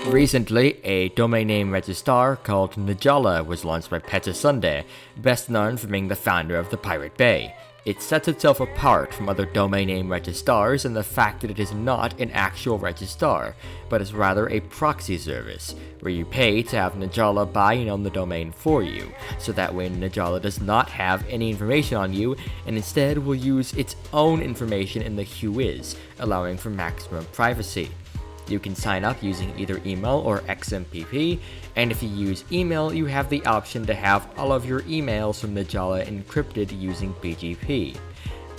Recently, a domain name Registar called Njalla was launched by Petter Sunday, best known for being the founder of the Pirate Bay. It sets itself apart from other domain name registars in the fact that it is not an actual registrar, but is rather a proxy service, where you pay to have Njalla buy and own the domain for you, so that way Njalla does not have any information on you, and instead will use its own information in the whois, allowing for maximum privacy. You can sign up using either email or XMPP, and if you use email, you have the option to have all of your emails from Njalla encrypted using PGP.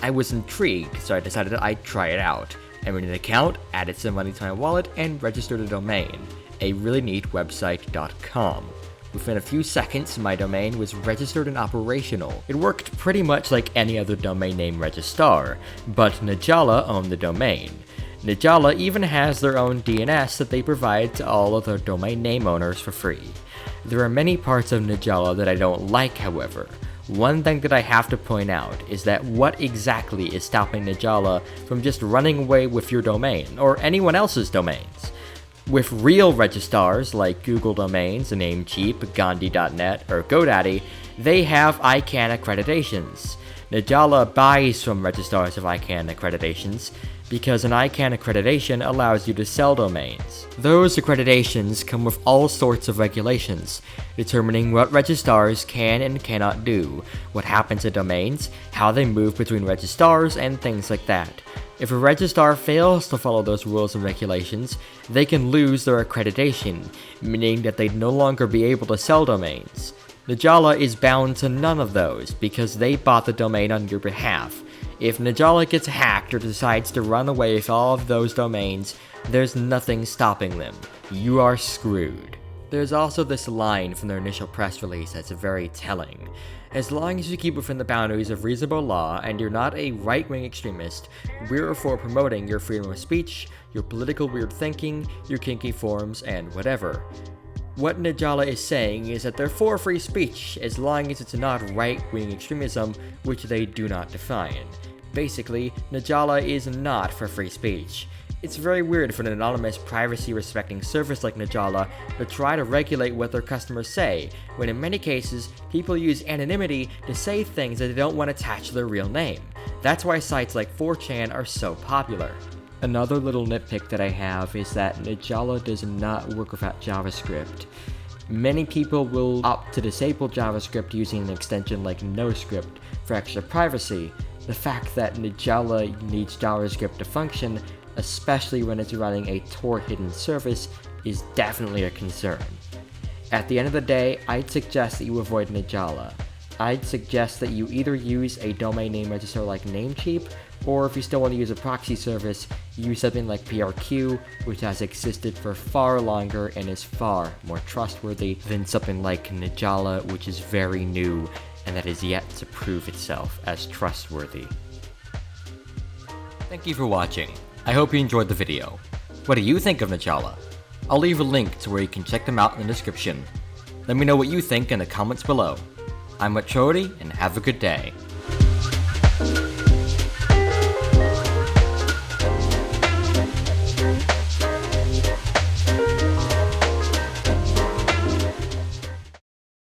I was intrigued, so I decided I'd try it out. I made an account, added some money to my wallet, and registered a domain, a really neat website.com. Within a few seconds, my domain was registered and operational. It worked pretty much like any other domain name registrar, but Njalla owned the domain. Njalla even has their own DNS that they provide to all of their domain name owners for free. There are many parts of Njalla that I don't like, however. One thing that I have to point out is that what exactly is stopping Njalla from just running away with your domain, or anyone else's domains? With real registrars like Google Domains, Namecheap, Gandhi.net, or GoDaddy, they have ICANN accreditations. Njalla buys from registrars of ICANN accreditations, because an ICANN accreditation allows you to sell domains. Those accreditations come with all sorts of regulations, determining what registrars can and cannot do, what happens to domains, how they move between registrars, and things like that. If a registrar fails to follow those rules and regulations, they can lose their accreditation, meaning that they'd no longer be able to sell domains. Njalla is bound to none of those, because they bought the domain on your behalf. If Njalla gets hacked or decides to run away with all of those domains, there's nothing stopping them. You are screwed. There's also this line from their initial press release that's very telling. As long as you keep within the boundaries of reasonable law and you're not a right-wing extremist, we're for promoting your freedom of speech, your political weird thinking, your kinky forums, and whatever. What Njalla is saying is that they're for free speech as long as it's not right-wing extremism, which they do not define. Basically, Njalla is not for free speech. It's very weird for an anonymous, privacy-respecting service like Njalla to try to regulate what their customers say, when in many cases, people use anonymity to say things that they don't want attached to their real name. That's why sites like 4chan are so popular. Another little nitpick that I have is that Njalla does not work without JavaScript. Many people will opt to disable JavaScript using an extension like NoScript for extra privacy. The fact that Njalla needs JavaScript to function, especially when it's running a Tor-hidden service, is definitely a concern. At the end of the day, I'd suggest that you avoid Njalla. I'd suggest that you either use a domain name registrar like Namecheap, or if you still want to use a proxy service, use something like PRQ, which has existed for far longer and is far more trustworthy than something like Njalla, which is very new and that is yet to prove itself as trustworthy. Thank you for watching. I hope you enjoyed the video. What do you think of Njalla? I'll leave a link to where you can check them out in the description. Let me know what you think in the comments below. I'm Retroity, and have a good day.